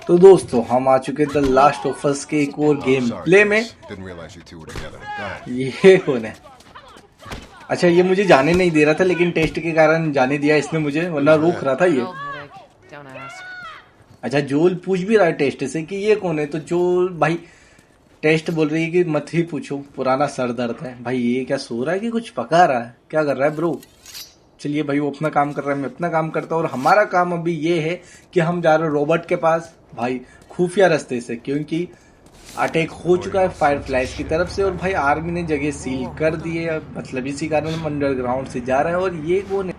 तो दोस्तों हम आ चुके द लास्ट ऑफ अस के एक और गेम प्ले में। ये कौन है? अच्छा ये मुझे जाने नहीं दे रहा था लेकिन टेस्ट के कारण जाने दिया इसने मुझे, वरना रोक रहा था ये। अच्छा जोल पूछ भी रहा है टेस्ट से कि ये कौन है, तो जोल भाई टेस्ट बोल रही है कि मत ही पूछो, पुराना सर दर्द है। भाई ये क्या सो रहा है कि कुछ पका रहा है, क्या कर रहा है ब्रो? चलिए भाई वो अपना काम कर रहा है, मैं अपना काम करता हूँ। और हमारा काम अभी ये है कि हम जा रहे हैं रोबोट के पास भाई, खुफिया रास्ते से, क्योंकि अटैक हो चुका है फायरफ्लाइज की तरफ से और भाई आर्मी ने जगह सील कर दी है, मतलब इसी कारण हम अंडरग्राउंड से जा रहे हैं। और ये कौन है?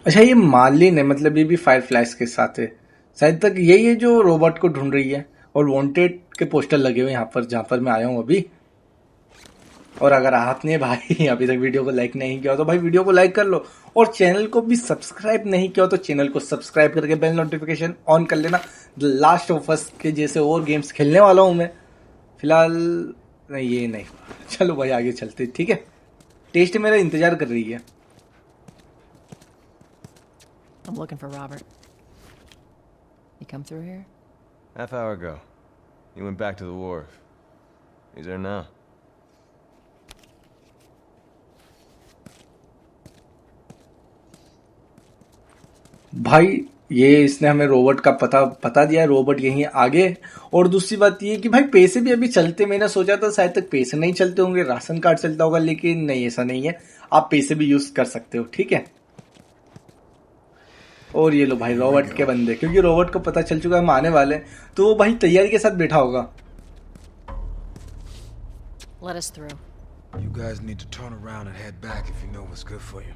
अच्छा ये मार्लिन है, मतलब ये भी फायरफ्लाइज के साथ है शायद, तक यही है जो रोबोट को ढूंढ रही है। और वांटेड के पोस्टर लगे हुए यहाँ पर, जहाँ पर मैं आया हूँ अभी। और अगर आपने भाई अभी तक वीडियो को लाइक नहीं किया तो भाई वीडियो को लाइक कर लो, और चैनल को भी सब्सक्राइब नहीं किया तो चैनल को सब्सक्राइब करके बेल नोटिफिकेशन ऑन कर लेना। द लास्ट ऑफ अस के जैसे और गेम्स खेलने वाला हूँ मैं फिलहाल। नहीं ये नहीं, चलो भाई आगे चलते, ठीक है। टेस्ट मेरा इंतजार कर रही है। I'm looking for Robert. He come through here? Half hour ago. He went back to the wharf. He's there now. भाई ये इसने हमें रोबोट का पता दिया है, रोबोट यहीं आगे। और दूसरी बात ये कि भाई पैसे भी अभी चलते, मैंने सोचा था शायद तक पैसे नहीं चलते होंगे, राशन कार्ड चलता होगा, लेकिन नहीं ऐसा नहीं है, आप पैसे भी यूज कर सकते हो, ठीक है। और ये लो भाई रोबोट के बंदे, क्योंकि रोबोट को पता चल चुका है हम आने वाले हैं, तो वो भाई तैयारी के साथ बैठा होगा। Let us through. You guys need to turn around and head back if you know what's good for you.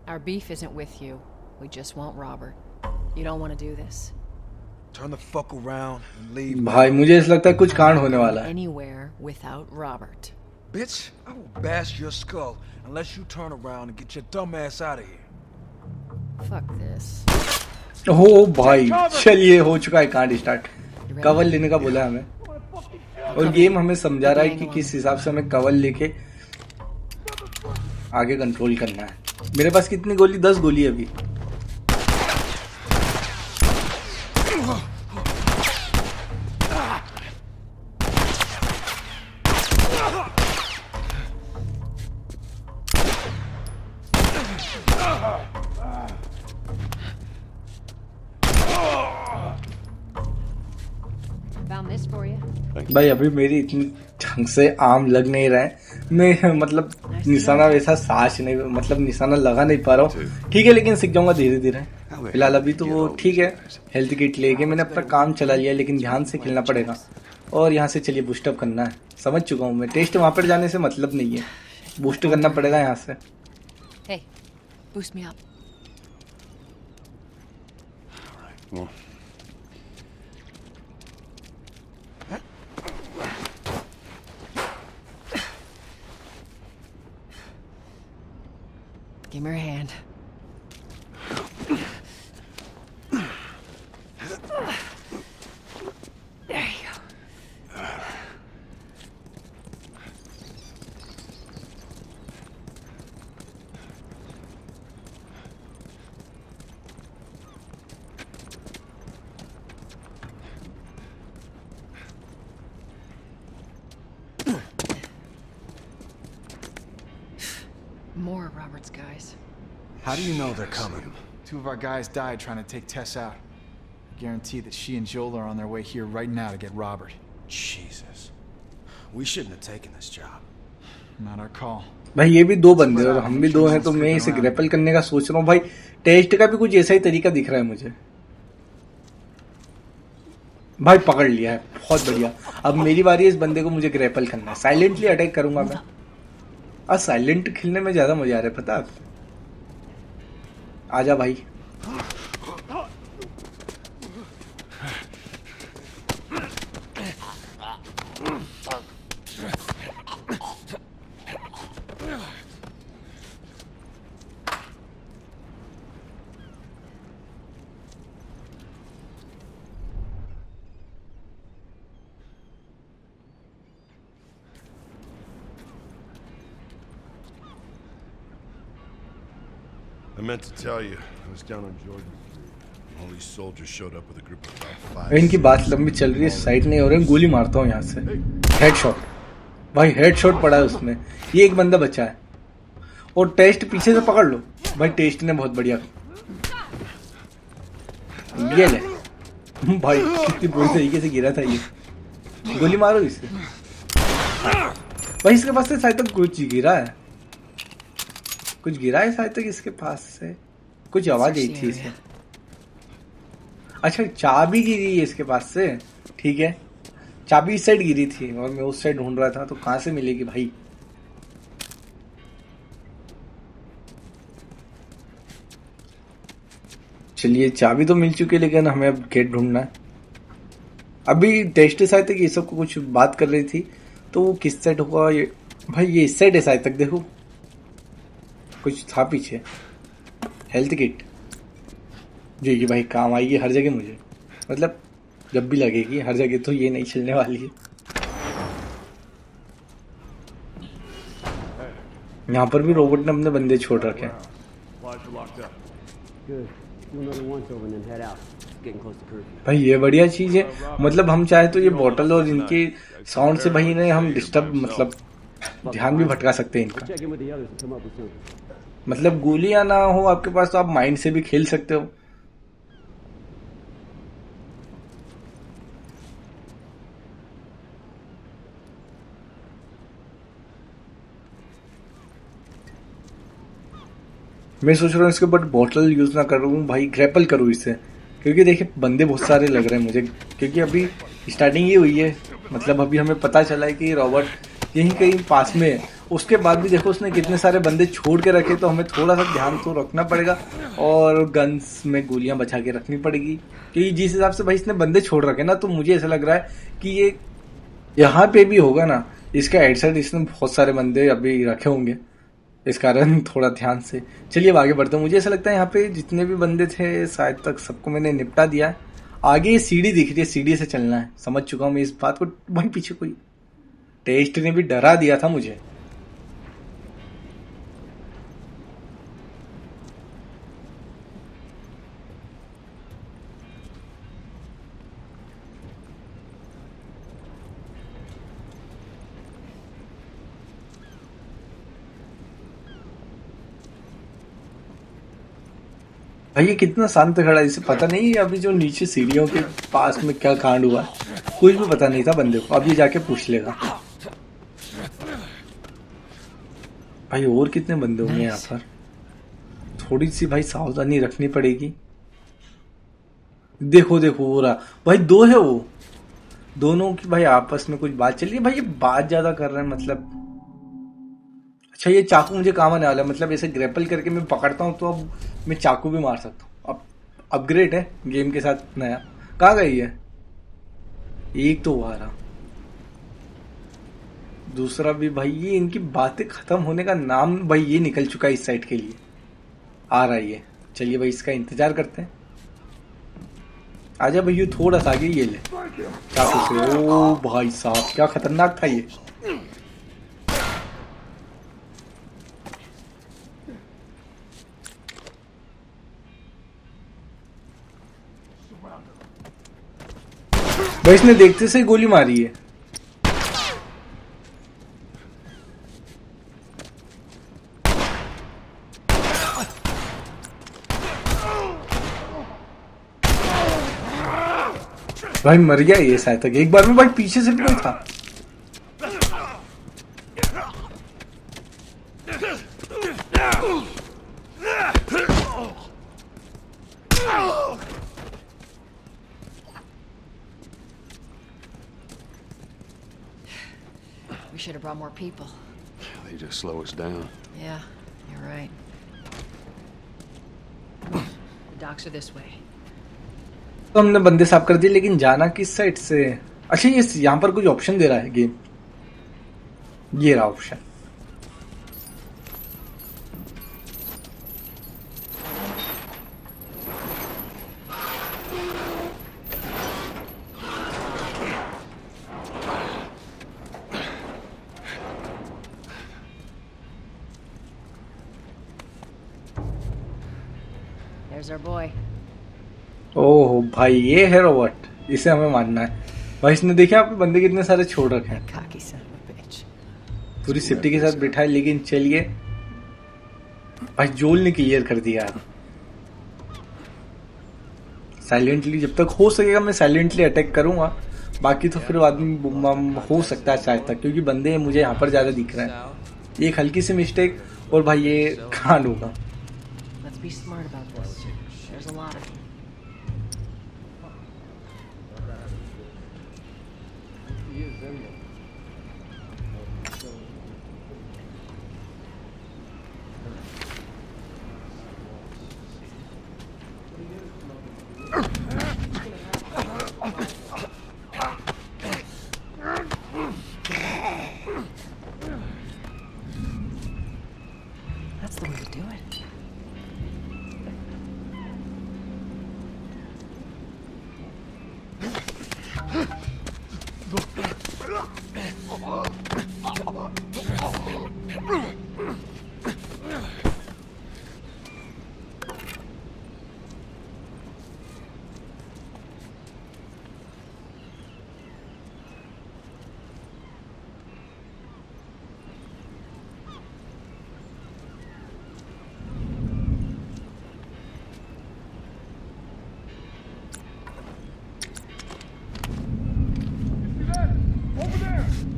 Our beef isn't with you. We just want Robert. You don't want to do this. Turn the fuck around and leave. भाई मुझे ऐसा लगता है कुछ कांड होने वाला है। Anywhere without Robert. Bitch, I will bash your skull unless you turn around and get your dumb ass out of here. Fuck this. हो भाई चलिए हो चुका है कांड स्टार्ट। कवर लेने का बोला हमें, और गेम हमें समझा रहा है कि किस हिसाब से हमें कवर लेके आगे कंट्रोल करना है। मेरे पास कितनी गोली? 10 गोली अभी। Found this for you. भाई अभी मेरी इतनी ढंग से आम लग नहीं रहा है, मैं मतलब निशाना वैसा साच नहीं, मतलब निशाना लगा नहीं पा रहा हूँ, ठीक है, लेकिन सीख जाऊंगा धीरे धीरे। फिलहाल अभी तो वो ठीक है, हेल्थ किट लेके मैंने अपना काम चला लिया, लेकिन ध्यान से खेलना पड़ेगा। और यहाँ से चलिए बूस्टअप करना है, समझ चुका हूँ मैं, टेस्ट वहाँ पर जाने से मतलब नहीं है, बूस्ट करना पड़ेगा यहाँ से। Hey, boost me up. Come on. Give me your hand. There you go. More of Robert's guys. How do you know they're coming? Two of our guys died trying to take Tess out. I guarantee that she and Joel are on their way here right now to get Robert. Jesus. We shouldn't have taken this job. Not our call. भाई ये भी दो बंदे और हम भी दो हैं, तो मैं इसे ग्रैपल करने का सोच रहा हूँ। भाई टेस्ट का भी कुछ ऐसा ही तरीका दिख रहा है मुझे। भाई पकड़ लिया है, बहुत बढ़िया। अब मेरी बारी है, इस बंदे को मुझे ग्रैपल करना है, साइलेंटली अटैक करूंगा मैं। आज साइलेंट खेलने में ज्यादा मजा आ रहा है, पता है? आजा भाई। I meant to tell you, I was down on Jordan Street. Only soldiers showed up with a group of about 5. इनकी बात लंबी चल रही है, साइड नहीं हो रही, गोली मारता हूँ यहाँ से। हेडशॉट भाई, हेडशॉट पड़ा है उसमें। ये एक बंदा बचा है और टेस्ट पीछे से पकड़ लो भाई। टेस्ट ने बहुत बढ़िया, ये ले भाई, कितनी बुरी तरीके से गिरा था ये। गोली मारो इसे भाई। इसके पास से शायद तक कुछ गिरा है, कुछ गिरा है शायद तक इसके पास से। कुछ आवाज आई थी इसे। अच्छा, चाबी गिरी है इसके पास से, ठीक है। चाबी इस साइड गिरी थी और मैं उस साइड ढूंढ रहा था, तो कहां से मिलेगी भाई। चलिए, चाबी तो मिल चुकी है, लेकिन हमें अब गेट ढूंढना है। अभी टेस्ट शायद तक ये सब को कुछ बात कर रही थी, तो वो किस साइड होगा ये भाई। ये इस साइड है शायद तक, देखो कुछ था पीछे। हेल्थ किट जो कि भाई काम आएगी हर जगह मुझे, मतलब जब भी लगेगी हर जगह, तो ये नहीं चलने वाली है। यहाँ पर भी रोबोट ने अपने बंदे छोड़ रखे हैं। भाई ये बढ़िया चीज है, मतलब हम चाहे तो ये बॉटल और इनके साउंड से भाई इन्हें हम डिस्टर्ब, मतलब ध्यान भी भटका सकते हैं इनका। मतलब गोलियां ना हो आपके पास तो आप माइंड से भी खेल सकते हो। मैं सोच रहा हूँ इसके ऊपर बॉटल यूज ना करूँ भाई, ग्रैपल करूँ इससे, क्योंकि देखिए बंदे बहुत सारे लग रहे हैं मुझे, क्योंकि अभी स्टार्टिंग ही हुई है। मतलब अभी हमें पता चला है कि रॉबर्ट यहीं कहीं पास में है। उसके बाद भी देखो उसने कितने सारे बंदे छोड़ के रखे, तो हमें थोड़ा सा ध्यान तो रखना पड़ेगा और गन्स में गोलियां बचा के रखनी पड़ेगी, क्योंकि जिस हिसाब से भाई इसने बंदे छोड़ रखे ना, तो मुझे ऐसा लग रहा है कि ये यहाँ पे भी होगा ना, इसका हेड साइड इसने बहुत सारे बंदे अभी रखे होंगे, इस कारण थोड़ा ध्यान से। चलिए अब आगे बढ़ते हैं। मुझे ऐसा लगता है यहाँ पे जितने भी बंदे थे शायद तक सबको मैंने निपटा दिया है। आगे ये सीढ़ी दिख रही है, सीढ़ी से चलना है, समझ चुका हूँ मैं इस बात को। भाई पीछे कोई टेस्ट ने भी डरा दिया था मुझे। भाई ये कितना शांत खड़ा है, इसे पता नहीं अभी जो नीचे सीढ़ियों के पास में क्या कांड हुआ है, कुछ भी पता नहीं था बंदे को। अब ये जाके पूछ लेगा। भाई और कितने बंदे होंगे यहाँ पर, थोड़ी सी भाई सावधानी रखनी पड़ेगी। देखो देखो हो रहा भाई, दो है वो, दोनों की भाई आपस में कुछ बात चल रही है। भाई ये बात ज्यादा कर रहे हैं मतलब। अच्छा ये चाकू मुझे काम आने वाला है, मतलब ऐसे ग्रैपल करके मैं पकड़ता हूँ तो अब मैं चाकू भी मार सकता हूँ। अब अपग्रेड है गेम के साथ नया। कहाँ गई है? एक तो आ रहा, दूसरा भी। भाई ये इनकी बातें खत्म होने का नाम भाई ये निकल चुका है इस साइड के लिए। आ रहा है ये, चलिए भाई इसका इंतजार करते हैं। आजा भैया थोड़ा सा आगे, ये ले चाकू से। ओ भाई साहब क्या खतरनाक था ये। भाई इसने देखते से ही गोली मारी है। भाई मर गया ये शायद तक एक बार में। भाई पीछे से भी कोई था। We should have brought more people. They just slow us down. Yeah, you're right. The docks are this way. तो हमने बंदे साफ कर दिए, लेकिन जाना किस साइड से? अच्छा ये यहाँ पर कुछ ऑप्शन दे रहा है गेम, ये रहा ऑप्शन। There's our boy. ओह भाई ये है रॉबर्ट, इसे हमें मानना है भाई। इसने देखे आपके बंदे कितने सारे छोड़ रखे हैं, Cocky son of a bitch. पूरी सेफ्टी के साथ बिठाए। लेकिन चलिए भाई, जोल ने क्लियर कर दिया यार साइलेंटली। जब तक हो सकेगा मैं साइलेंटली अटैक करूंगा, बाकी तो फिर आदमी बुम बम हो सकता है शायद तक, क्योंकि बंदे मुझे यहाँ पर ज्यादा दिख रहे हैं। एक हल्की सी मिस्टेक और भाई ये कांड होगा। Let's be smart about this. There's a lot of them. That's the way to do it.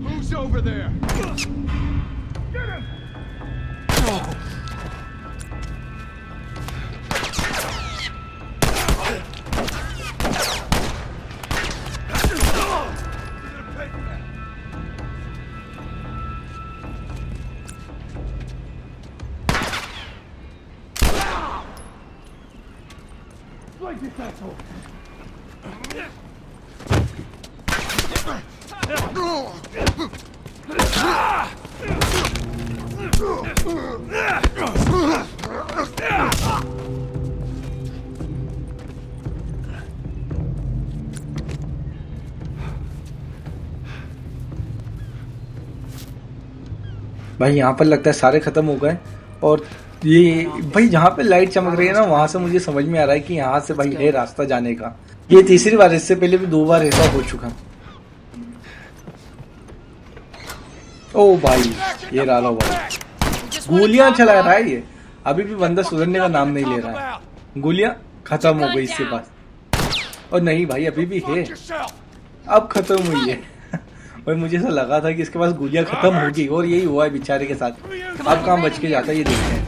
Who's over there? भाई यहाँ पर लगता है सारे खत्म हो गए। और ये भाई जहाँ पे लाइट चमक रही है ना, वहां से मुझे समझ में आ रहा है कि यहाँ से भाई है रास्ता जाने का। ये तीसरी बार, इससे पहले भी 2 बार ऐसा हो चुका। ओ भाई ये रालो भाई गोलियां चला रहा है ये, अभी भी बंदा सुधरने का नाम नहीं ले रहा है। गोलियां खत्म हो गई इसके पास, और नहीं भाई अभी भी है, अब खत्म हुई है। भाई मुझे ऐसा लगा था कि इसके पास गोलियां खत्म होगी, और यही हुआ है बेचारे के साथ। अब कहाँ बच के जाता है ये देखते हैं।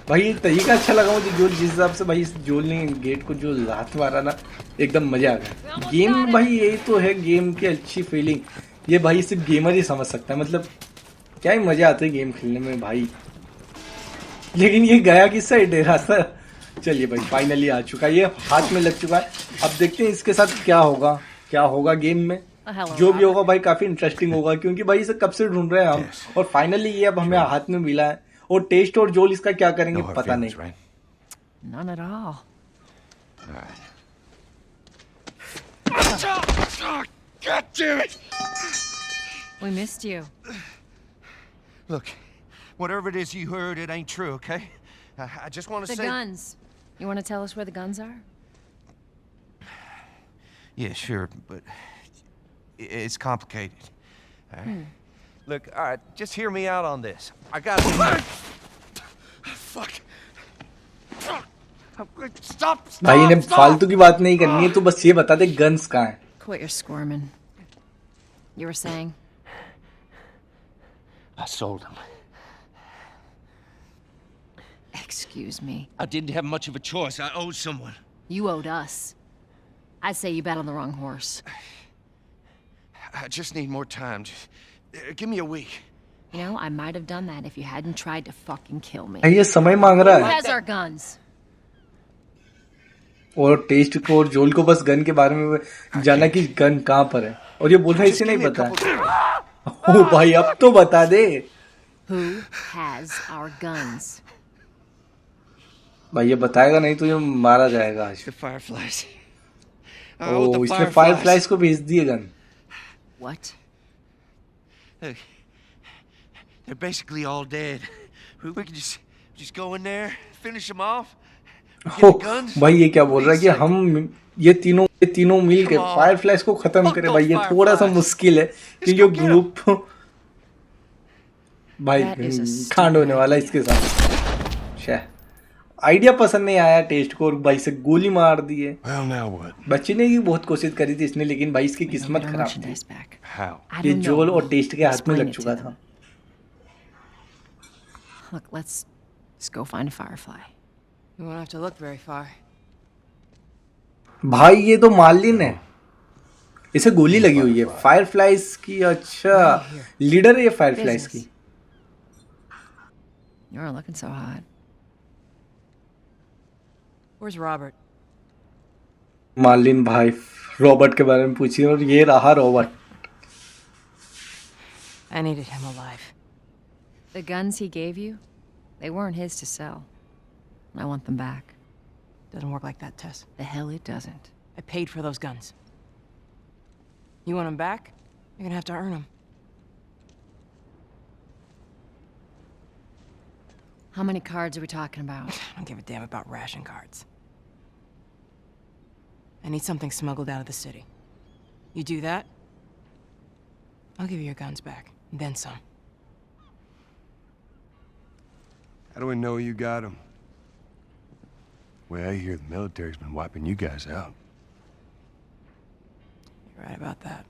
भाई ये तरीका अच्छा लगा मुझे, जो जिस हिसाब से भाई इस जोल ने गेट को जो लात मारा ना, एकदम मजा आ गया। गेम भाई यही तो है, गेम की अच्छी फीलिंग ये भाई सिर्फ गेमर ही समझ सकता है। मतलब क्या ही मजा आता है गेम खेलने में भाई। लेकिन ये गया किस साइड है रास्ता? चलिए भाई फाइनली आ चुका है, ये हाथ में लग चुका है। अब देखते हैं इसके साथ क्या होगा गेम में। जो भी होगा भाई काफी इंटरेस्टिंग होगा, क्योंकि भाई इसे कब से ढूंढ रहे हैं हम, और फाइनली ये अब हमें हाथ में मिला है। और टेस्ट और जोल इसका क्या करेंगे No hard पता नहीं। feelings, right? None at all. All right. God damn it! We missed you. Look, whatever it is you heard, it ain't true, okay? I just want to The say... guns. You want to tell us where the guns are? Yeah, sure, but it's complicated. All right? Look, all right, just hear me out on this. I got... Fuck. Stop! भाई इन्हें Stop! फालतू की बात नहीं करनी है, तो बस ये बता दे गन्स कहाँ है। Quit your squirming. You were saying? I sold them. Excuse me. I didn't have much of a choice. I owed someone. You owed us. I'd say you bet on the wrong horse. I just need more time. Just, give me a week. You know, I might have done that if you hadn't tried to fucking kill me. भाई ये समय मांग रहा Who है, has our guns? और test को और जोल को बस गन के बारे में जाना कि गन कहाँ पर है, और ये बोल रहा है इसे नहीं पता है। ओ भाई अब तो बता दे। Who has our guns? भाई ये बताएगा नहीं तो ये मारा जाएगा आज। The Fireflies. ओ इसने फायरफ्लाइज को भेज दिए gun. What? Look, they're basically all dead. We can just go in there, finish them off, हो भाई ये क्या बोल रहा है कि हम ये तीनों मिल के फायरफ्लाइज को खत्म करें। भाई ये थोड़ा सा मुश्किल है क्योंकि वो ग्रुप भाई कांड होने वाला है इसके साथ। शायद आइडिया पसंद नहीं आया टेस्ट को और भाई से गोली मार दी है। Well, now what? बचने की बहुत कोशिश करी थी इसने, लेकिन भाई इसकी किस्मत Get our खराब थी। merchandise back. How? I ये don't know. जोल और टेस्ट के हाथ में Explain लग it to चुका them. था। Look, let's go find a firefly. We won't have to look very far. भाई ये तो मार्लिन है, इसे गोली लगी हुई है फायरफ्लाइज की। अच्छा लीडर है ये फायरफ्लाइज की। You're looking so hot. Where's Robert? Marlin भाई रॉबर्ट के बारे में पूछिए और ये रहा Robert. I needed him alive. The guns he gave you, they weren't his to sell. I want them back. Doesn't work like that, Tess. The hell it doesn't. I paid for those guns. You want them back? You're gonna have to earn them. How many cards are we talking about? I don't give a damn about ration cards. I need something smuggled out of the city. You do that, I'll give you your guns back, and then some. How do we know you got them? Well, I hear the military's been wiping you guys out. You're right about that.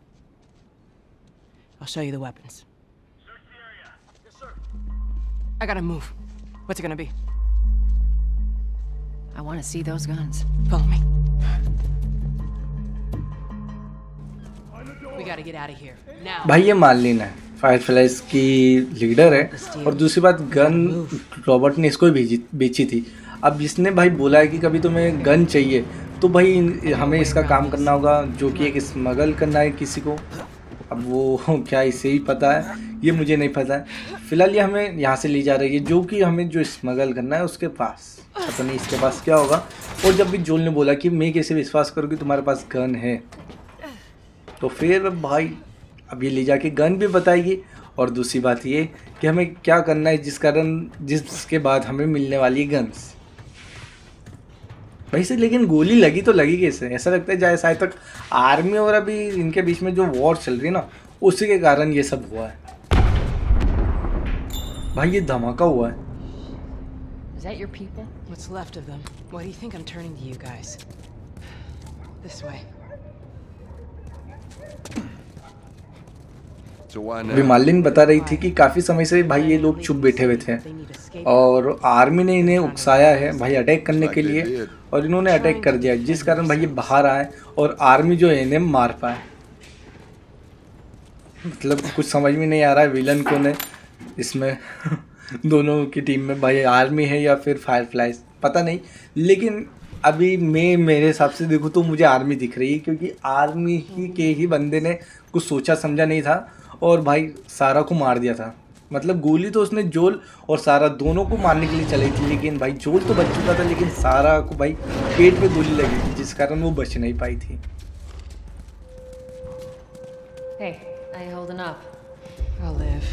I'll show you the weapons. I gotta move. What's it gonna be? I want to see those guns. Follow me. We gotta get out of here now. भाई ये Marlin है, fireflies की leader है। और दूसरी बात gun Robert ने इसको ही बेची थी। अब इसने भाई बोला है कि कभी तुम्हें गन चाहिए तो भाई हमें इसका काम करना होगा, जो कि एक स्मगल करना है किसी को। अब वो क्या इसे ही पता है, ये मुझे नहीं पता है। फिलहाल ये हमें यहाँ से ली जा रही है, जो कि हमें जो स्मगल करना है उसके पास। पता नहीं इसके पास क्या होगा। और जब भी जोल ने बोला कि मैं कैसे विश्वास करूँ कि तुम्हारे पास गन है, तो फिर भाई अब ये ले जाके गन भी बताएगी। और दूसरी बात ये कि हमें क्या करना है जिसके बाद हमें मिलने वाली है गन्स। भाई से लेकिन गोली लगी तो लगी कैसे? ऐसा लगता है जैसे आज तक आर्मी और अभी इनके बीच में जो वॉर चल रही है ना, उसी के कारण ये सब हुआ है। भाई ये धमाका हुआ है। Is that your people? What's left of them? Why do you think I'm turning to you guys? This way. So why अभी now? मार्लिन बता रही थी कि काफ़ी समय से भाई ये लोग चुप बैठे हुए थे और आर्मी ने इन्हें उकसाया है भाई अटैक करने के लिए, और इन्होंने अटैक कर दिया, जिस कारण भाई ये बाहर आए और आर्मी जो है इन्हें मार पाए। मतलब कुछ समझ में नहीं आ रहा है विलन कौन है इसमें। दोनों की टीम में भाई आर्मी है या फिर फायरफ्लाइज, पता नहीं। लेकिन अभी मेरे हिसाब से देखूँ तो मुझे आर्मी दिख रही है, क्योंकि आर्मी ही के ही बंदे ने कुछ सोचा समझा नहीं था और भाई सारा को मार दिया था। मतलब गोली तो उसने जोल और सारा दोनों को मारने के लिए चली थी, लेकिन भाई जोल तो बच चुका था, लेकिन सारा को भाई पेट पे गोली लगी थी, जिस कारण वो बच नहीं पाई थी। Hey, how you holding up? I'll live.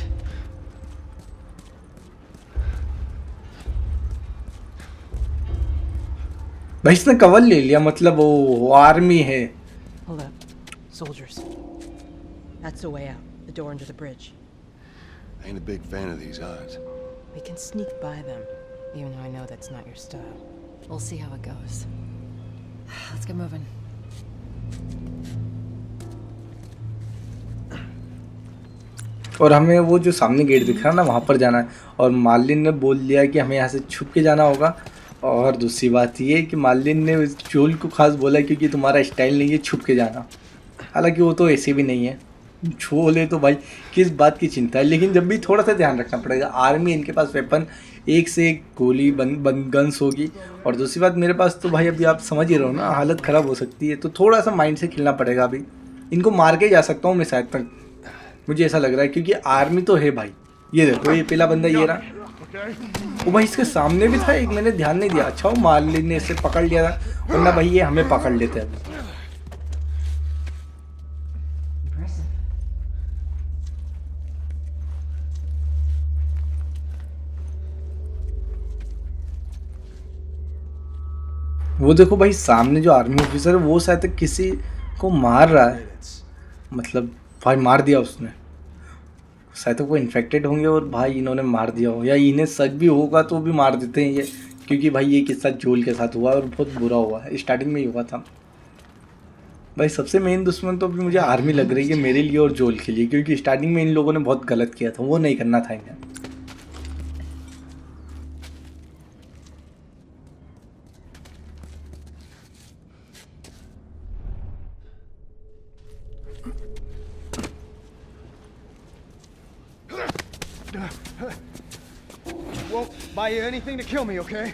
भाई इसने कवर ले लिया, मतलब वो आर्मी है। Hold up. Soldiers. That's the way out. The door under the bridge. I ain't a big fan of these odds. We can sneak by them, even though I know that's not your style. We'll see how it goes. Let's get moving. और हमें वो जो सामने gate दिख रहा है ना, वहाँ पर जाना है। और मार्लिन ने बोल दिया कि हमें यहाँ से छुप के जाना होगा। और दूसरी बात ये कि मार्लिन ने जोल को खास बोला क्योंकि तुम्हारा स्टाइल नहीं है छुप के जाना। हालांकि वो तो ऐसे भी नहीं है, छोले तो भाई किस बात की चिंता है। लेकिन जब भी थोड़ा सा ध्यान रखना पड़ेगा, आर्मी इनके पास वेपन एक से एक गोली गन्स होगी। और दूसरी बात मेरे पास तो भाई अभी आप समझ ही रहो ना, हालत ख़राब हो सकती है, तो थोड़ा सा माइंड से खेलना पड़ेगा। अभी इनको मार के जा सकता हूँ मैं शायद तक, मुझे ऐसा लग रहा है, क्योंकि आर्मी तो है भाई। ये देखो ये पहला बंदा ये रहा, वो भाई इसके सामने भी था एक, मैंने ध्यान नहीं दिया। अच्छा वो मार्लिन ने इसे पकड़ लिया था, वरना भाई ये हमें पकड़ लेते हैं। वो देखो भाई, सामने जो आर्मी ऑफिसर है वो शायद किसी को मार रहा है, मतलब भाई मार दिया उसने। शायद वो इन्फेक्टेड होंगे और भाई इन्होंने मार दिया हो, या इन्हें शक भी होगा तो भी मार देते हैं ये, क्योंकि भाई ये किस्सा जोल के साथ हुआ और बहुत बुरा हुआ है, स्टार्टिंग में ही हुआ था। भाई सबसे मेन दुश्मन तो अभी मुझे आर्मी लग रही है मेरे लिए और जोल के लिए, क्योंकि स्टार्टिंग में इन लोगों ने बहुत गलत किया था, वो नहीं करना था इन्हें। Won't buy you anything to kill me, okay?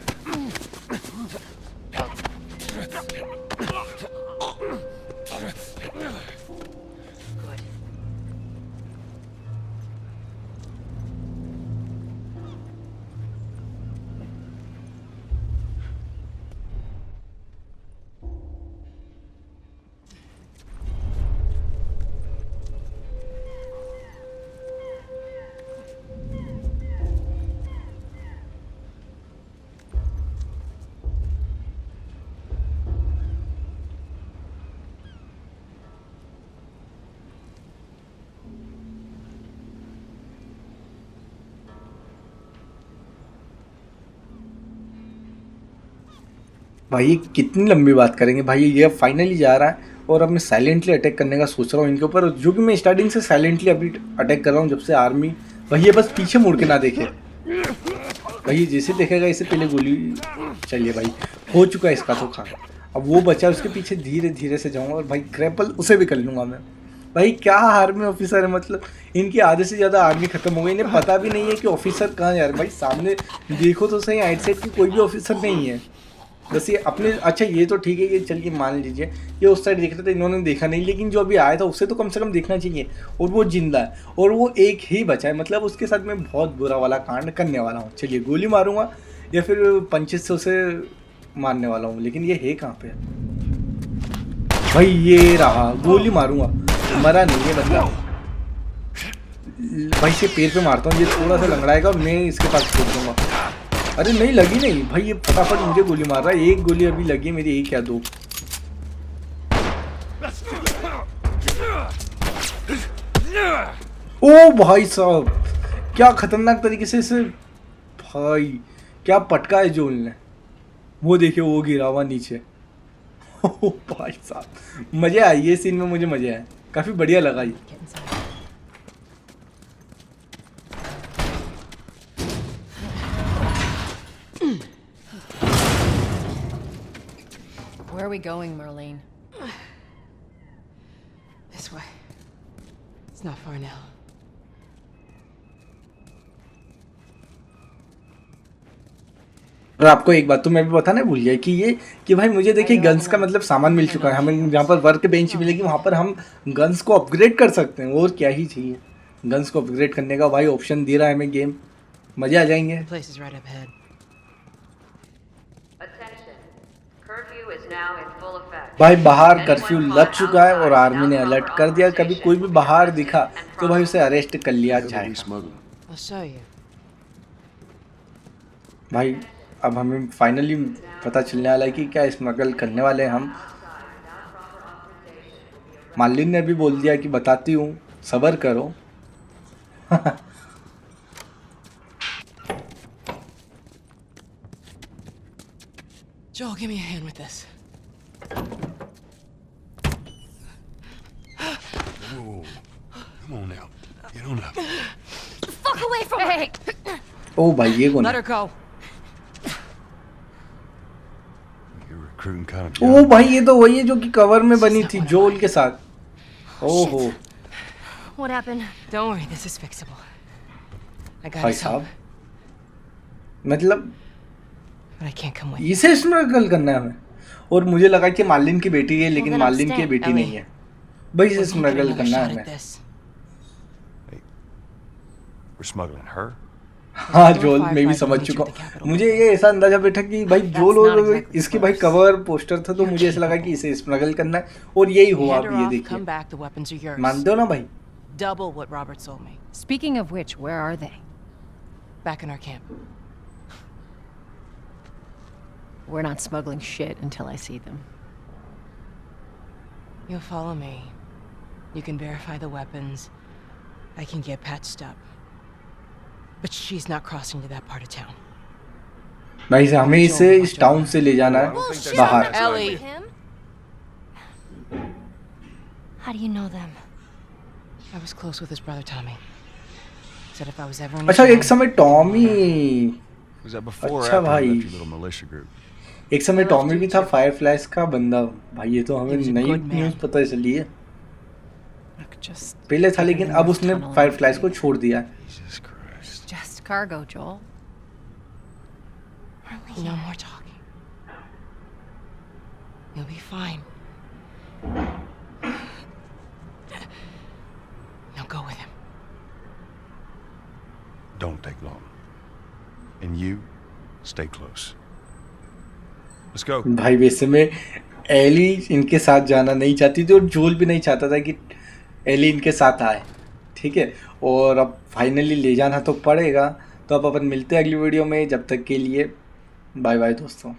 भाई ये कितनी लंबी बात करेंगे भाई, ये फाइनली जा रहा है और अब मैं साइलेंटली अटैक करने का सोच रहा हूँ इनके ऊपर, जो कि मैं स्टार्टिंग से साइलेंटली अभी अटैक कर रहा हूँ जब से आर्मी। भाई ये बस पीछे मुड़ के ना देखे, भाई ये जैसे देखेगा इससे पहले गोली। चलिए भाई हो चुका है इसका तो खा, अब वो बचा उसके पीछे धीरे धीरे से जाऊँगा और भाई ग्रैपल उसे भी कर लूँगा मैं। भाई क्या आर्मी ऑफिसर है, मतलब इनकी आधे से ज़्यादा आर्मी खत्म हो गई, इन्हें पता भी नहीं है कि ऑफिसर कहाँ जा रहे हैं। भाई सामने देखो तो सही, आइट साइड की कोई भी ऑफिसर नहीं है, बस ये अपने। अच्छा ये तो ठीक है, ये चलिए मान लीजिए ये उस साइड देख रहे थे, इन्होंने देखा नहीं, लेकिन जो अभी आया था उसे तो कम से कम देखना चाहिए, और वो जिंदा है और वो एक ही बचा है, मतलब उसके साथ मैं बहुत बुरा वाला कांड करने वाला हूँ। चलिए गोली मारूंगा या फिर पंचेस से उसे मारने वाला हूँ, लेकिन ये है कहाँ पे? भाई ये रहा, गोली मारूंगा, मरा नहीं है बंदा। भाई से पैर पे मारता हूँ, ये थोड़ा सा लंगड़ाएगा और मैं इसके पास छोड़ दूंगा। अरे नहीं लगी नहीं भाई, ये फटाफट मुझे गोली मार रहा है, एक गोली अभी लगी मेरी, एक या दो। ओ भाई साहब क्या खतरनाक तरीके से इसे, भाई क्या पटका है जोल ने, वो देखिए वो गिरा हुआ नीचे। ओ भाई साहब मजे आए, ये सीन में मुझे मजे आए, काफी बढ़िया लगा ये। Where are we going, Marlene? This way. It's not far now. और आपको एक बात तो मैं भी बताना भूल गया कि ये कि भाई मुझे देखिए गन्स का मतलब सामान मिल चुका है, हमें जहाँ पर वर्क बेंच मिलेगी वहाँ पर हम गन्स को अपग्रेड कर सकते हैं, और क्या ही चाहिए। गन्स को अपग्रेड करने का भाई ऑप्शन दे रहा है हमें गेम, मजे आ जाएंगे। The place is right up ahead. भाई बाहर कर्फ्यू लग चुका है और आर्मी ने अलर्ट कर दिया, कभी कोई भी बाहर दिखा तो भाई उसे अरेस्ट कर लिया जाएगा। I'll show you. भाई अब हमें फाइनली पता चलने वाला है कि क्या स्मगल करने वाले हैं हम। मालिन ने भी बोल दिया कि बताती हूँ, सब्र करो। Joel, give me a hand with this. Whoa. Come on now. Get on up. Fuck away from her! Hey! ओ भाई ये कौन Let है? her go. You're recruiting kind of ओ भाई ये तो वही है जो कि कवर में बनी थी जोल के साथ। ओहो What happened? Don't worry, this is fixable. I got भाई us home, साहब, मतलब but I can't come with you. इसे स्मगल करना है हमें, और मुझे लगा कि मालिन की बेटी है, लेकिन then I'm मालिन की staying. बेटी नहीं है भाई, इसे We'll get स्मगल another करना है shot at हमें। this. We're smuggling her? हाँ जोल मैं भी समझ चुका हूँ, मुझे ये ऐसा अंदाजा बैठा कि भाई जोल और इसके भाई कवर पोस्टर था, तो मुझे ऐसा लगा कि इसे स्मगल करना है, और यही हुआ। Hand her अब ये off, देखिए, come back, the weapons are yours. मानते हो ना भाई? Double what Robert sold me. Speaking of which, where are they? Back in our camp. We're not smuggling shit until I see them. You'll follow me. You can verify the weapons. I can get patched up. But she's not crossing to that part of town. भाई हमें इसे इस town से ले जाना है बाहर। Ellie! How do you know them? I was close with his brother Tommy. Said if I was ever in अच्छा एक समय Tommy, Was that before or अच्छा after you भाई, left your little militia group? एक समय Tommy भी था fireflies का बंदा। भाई ये तो हमें He was a नई good man. न्यूज़ पता चली है। Look, just पहले था लेकिन अब उसने Tunnel फायरफ्लाइज को छोड़ दिया है। Jesus Christ. Just cargo, Joel. no more talking. You'll be fine. Now go with him. Don't take long. And you, stay close. Let's go. भाई वैसे में एली इनके साथ जाना नहीं चाहती थी और जोल भी नहीं चाहता था कि एली इनके साथ आए, ठीक है। और अब फाइनली ले जाना तो पड़ेगा। तो अब अपन मिलते हैं अगली वीडियो में, जब तक के लिए बाय बाय दोस्तों।